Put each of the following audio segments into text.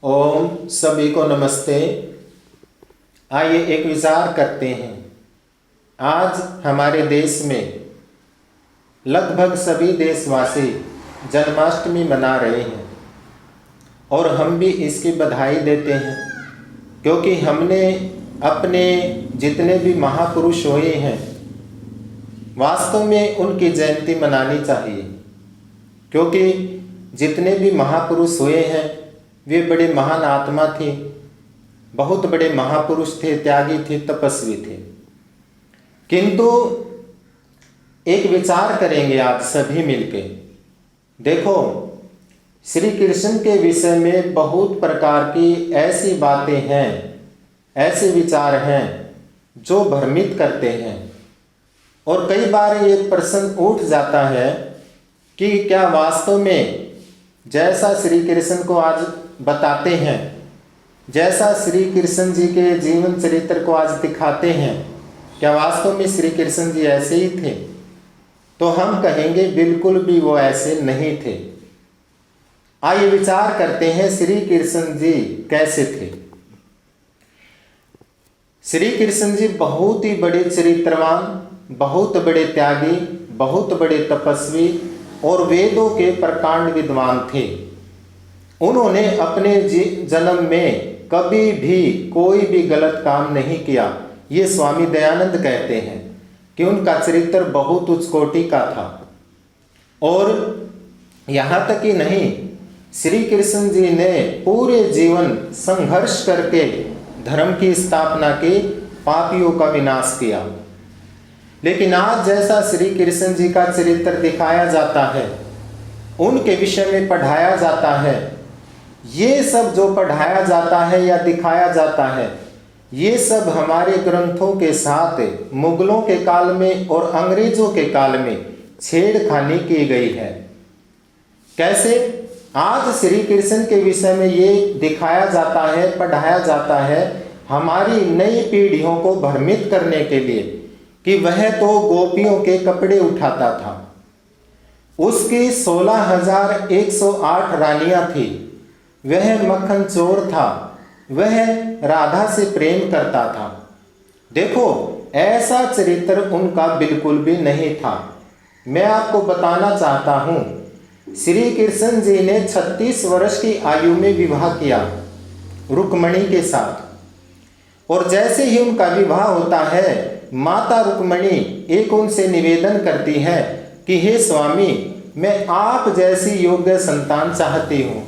ओम सभी को नमस्ते। आइए एक विचार करते हैं। आज हमारे देश में लगभग सभी देशवासी जन्माष्टमी मना रहे हैं और हम भी इसकी बधाई देते हैं, क्योंकि हमने अपने जितने भी महापुरुष हुए हैं वास्तव में उनकी जयंती मनानी चाहिए, क्योंकि जितने भी महापुरुष हुए हैं वे बड़े महान आत्मा थे, बहुत बड़े महापुरुष थे, त्यागी थे, तपस्वी थे। किंतु एक विचार करेंगे आज सभी मिलके। देखो, श्री कृष्ण के विषय में बहुत प्रकार की ऐसी बातें हैं, ऐसे विचार हैं जो भ्रमित करते हैं, और कई बार ये प्रश्न उठ जाता है कि क्या वास्तव में जैसा श्री कृष्ण को आज बताते हैं, जैसा श्री कृष्ण जी के जीवन चरित्र को आज दिखाते हैं, क्या वास्तव में श्री कृष्ण जी ऐसे ही थे? तो हम कहेंगे बिल्कुल भी वो ऐसे नहीं थे। आइए विचार करते हैं श्री कृष्ण जी कैसे थे। श्री कृष्ण जी बहुत ही बड़े चरित्रवान, बहुत बड़े त्यागी, बहुत बड़े तपस्वी और वेदों के प्रकांड विद्वान थे। उन्होंने अपने जन्म में कभी भी कोई भी गलत काम नहीं किया। ये स्वामी दयानंद कहते हैं कि उनका चरित्र बहुत उच्च कोटि का था। और यहाँ तक ही नहीं, श्री कृष्ण जी ने पूरे जीवन संघर्ष करके धर्म की स्थापना की, पापियों का विनाश किया। लेकिन आज जैसा श्री कृष्ण जी का चरित्र दिखाया जाता है, उनके विषय में पढ़ाया जाता है, ये सब जो पढ़ाया जाता है या दिखाया जाता है, ये सब हमारे ग्रंथों के साथ मुगलों के काल में और अंग्रेजों के काल में छेड़खानी की गई है। कैसे? आज श्री कृष्ण के विषय में ये दिखाया जाता है, पढ़ाया जाता है हमारी नई पीढ़ियों को भ्रमित करने के लिए कि वह तो गोपियों के कपड़े उठाता था, उसकी 16,108 रानियां थी, वह मक्खन चोर था, वह राधा से प्रेम करता था। देखो, ऐसा चरित्र उनका बिल्कुल भी नहीं था। मैं आपको बताना चाहता हूँ, श्री कृष्ण जी ने 36 वर्ष की आयु में विवाह किया रुक्मणी के साथ, और जैसे ही उनका विवाह होता है, माता रुक्मणी एक उनसे निवेदन करती है कि हे स्वामी, मैं आप जैसी योग्य संतान चाहती हूँ।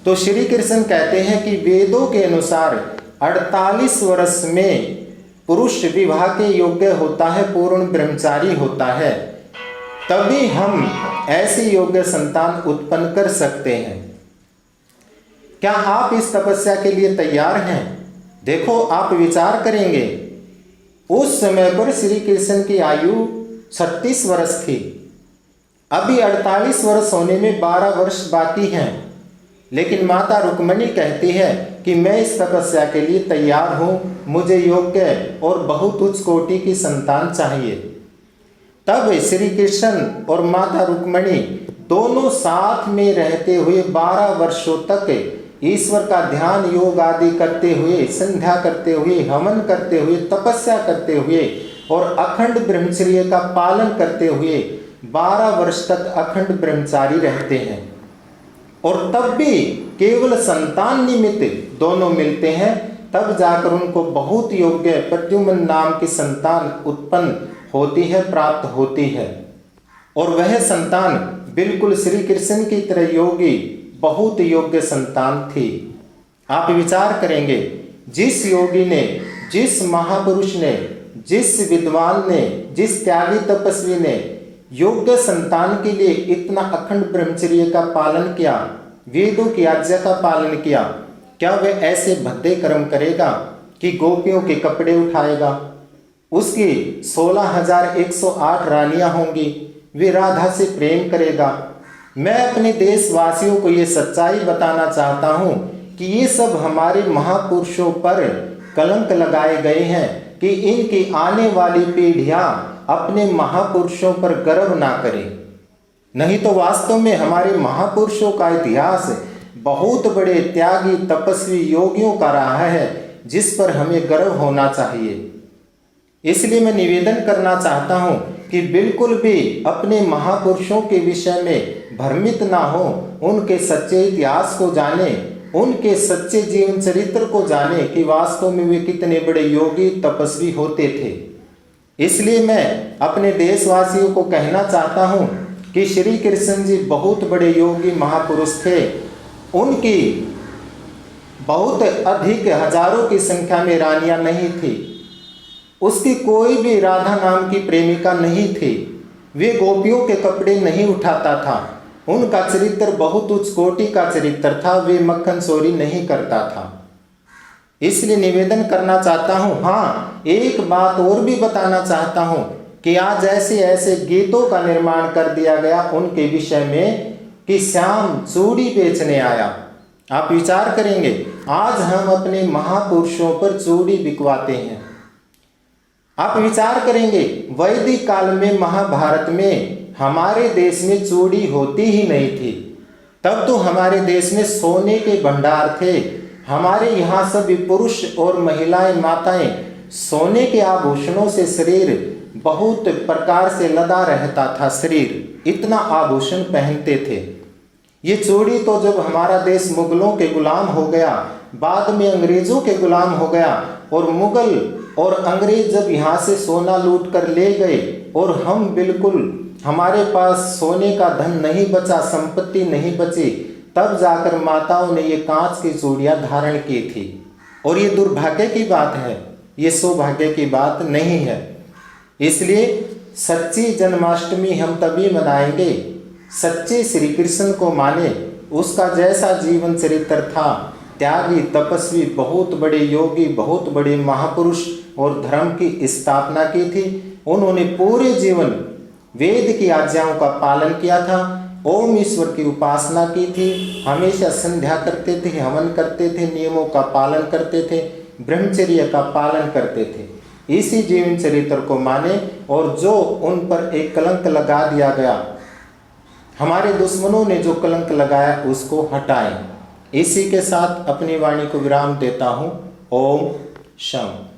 तो श्री कृष्ण कहते हैं कि वेदों के अनुसार 48 वर्ष में पुरुष विवाह के योग्य होता है, पूर्ण ब्रह्मचारी होता है, तभी हम ऐसी योग्य संतान उत्पन्न कर सकते हैं। क्या आप इस तपस्या के लिए तैयार हैं? देखो, आप विचार करेंगे, उस समय पर श्री कृष्ण की आयु 36 वर्ष थी, अभी 48 वर्ष होने में 12 वर्ष बाकी हैं। लेकिन माता रुक्मणी कहती है कि मैं इस तपस्या के लिए तैयार हूँ, मुझे योग्य और बहुत उच्च कोटि की संतान चाहिए। तब श्री कृष्ण और माता रुक्मणी दोनों साथ में रहते हुए 12 वर्षों तक ईश्वर का ध्यान, योग आदि करते हुए, संध्या करते हुए, हवन करते हुए, तपस्या करते हुए और अखंड ब्रह्मचर्य का पालन करते हुए 12 वर्ष तक अखंड ब्रह्मचारी रहते हैं। और तब भी केवल संतान निमित्त दोनों मिलते हैं, तब जाकर उनको बहुत योग्य प्रद्युम्न नाम की संतान उत्पन्न होती है, प्राप्त होती है। और वह संतान बिल्कुल श्री कृष्ण की तरह योगी, बहुत योग्य संतान थी। आप विचार करेंगे, जिस योगी ने, जिस महापुरुष ने, जिस विद्वान ने, जिस त्यागी तपस्वी ने योग्य संतान के लिए इतना अखंड ब्रह्मचर्य का पालन किया, वेदों की आज्ञा का पालन किया, क्या वह ऐसे भद्दे कर्म करेगा कि गोपियों के कपड़े उठाएगा? उसकी 16,108 रानियां होंगी, वे राधा से प्रेम करेगा। मैं अपने देशवासियों को ये सच्चाई बताना चाहता हूँ कि ये सब हमारे महापुरुषों पर कलंक लगाए गए हैं कि इनकी आने वाली पीढ़ियाँ अपने महापुरुषों पर गर्व ना करें। नहीं तो वास्तव में हमारे महापुरुषों का इतिहास बहुत बड़े त्यागी तपस्वी योगियों का रहा है, जिस पर हमें गर्व होना चाहिए। इसलिए मैं निवेदन करना चाहता हूँ कि बिल्कुल भी अपने महापुरुषों के विषय में भ्रमित ना हो, उनके सच्चे इतिहास को जाने, उनके सच्चे जीवन चरित्र को जाने कि वास्तव में वे कितने बड़े योगी तपस्वी होते थे। इसलिए मैं अपने देशवासियों को कहना चाहता हूँ कि श्री कृष्ण जी बहुत बड़े योगी महापुरुष थे। उनकी बहुत अधिक हजारों की संख्या में रानियां नहीं थी। उसकी कोई भी राधा नाम की प्रेमिका नहीं थी। वे गोपियों के कपड़े नहीं उठाता था। उनका चरित्र बहुत उच्च कोटि का चरित्र था। वे मक्खन चोरी नहीं करता था। इसलिए निवेदन करना चाहता हूँ। हाँ, एक बात और भी बताना चाहता हूँ कि आज ऐसे ऐसे गीतों का निर्माण कर दिया गया उनके विषय में कि श्याम चूड़ी बेचने आया। आप विचार करेंगे, आज हम अपने महापुरुषों पर चूड़ी बिकवाते हैं। आप विचार करेंगे, वैदिक काल में महाभारत में हमारे देश में चूड़ी होती ही नहीं थी। तब तो हमारे देश में सोने के भंडार थे। हमारे यहाँ सभी पुरुष और महिलाएं माताएं सोने के आभूषणों से शरीर बहुत प्रकार से लदा रहता था। शरीर इतना आभूषण पहनते थे। ये चूड़ी तो जब हमारा देश मुगलों के गुलाम हो गया, बाद में अंग्रेजों के गुलाम हो गया, और मुगल और अंग्रेज जब यहाँ से सोना लूट कर ले गए और हम बिल्कुल हमारे पास सोने का धन नहीं बचा, संपत्ति नहीं बची, तब जाकर माताओं ने ये कांच की चूड़ियाँ धारण की थी। और ये दुर्भाग्य की बात है, ये सौभाग्य की बात नहीं है। इसलिए सच्ची जन्माष्टमी हम तभी मनाएंगे, सच्चे श्री कृष्ण को माने, उसका जैसा जीवन चरित्र था, त्यागी तपस्वी, बहुत बड़े योगी, बहुत बड़े महापुरुष और धर्म की स्थापना की थी। उन्होंने पूरे जीवन वेद की आज्ञाओं का पालन किया था, ओम ईश्वर की उपासना की थी, हमेशा संध्या करते थे, हवन करते थे, नियमों का पालन करते थे, ब्रह्मचर्य का पालन करते थे। इसी जीवन चरित्र को माने और जो उन पर एक कलंक लगा दिया गया, हमारे दुश्मनों ने जो कलंक लगाया उसको हटाएं। इसी के साथ अपनी वाणी को विराम देता हूँ। ओम शांति।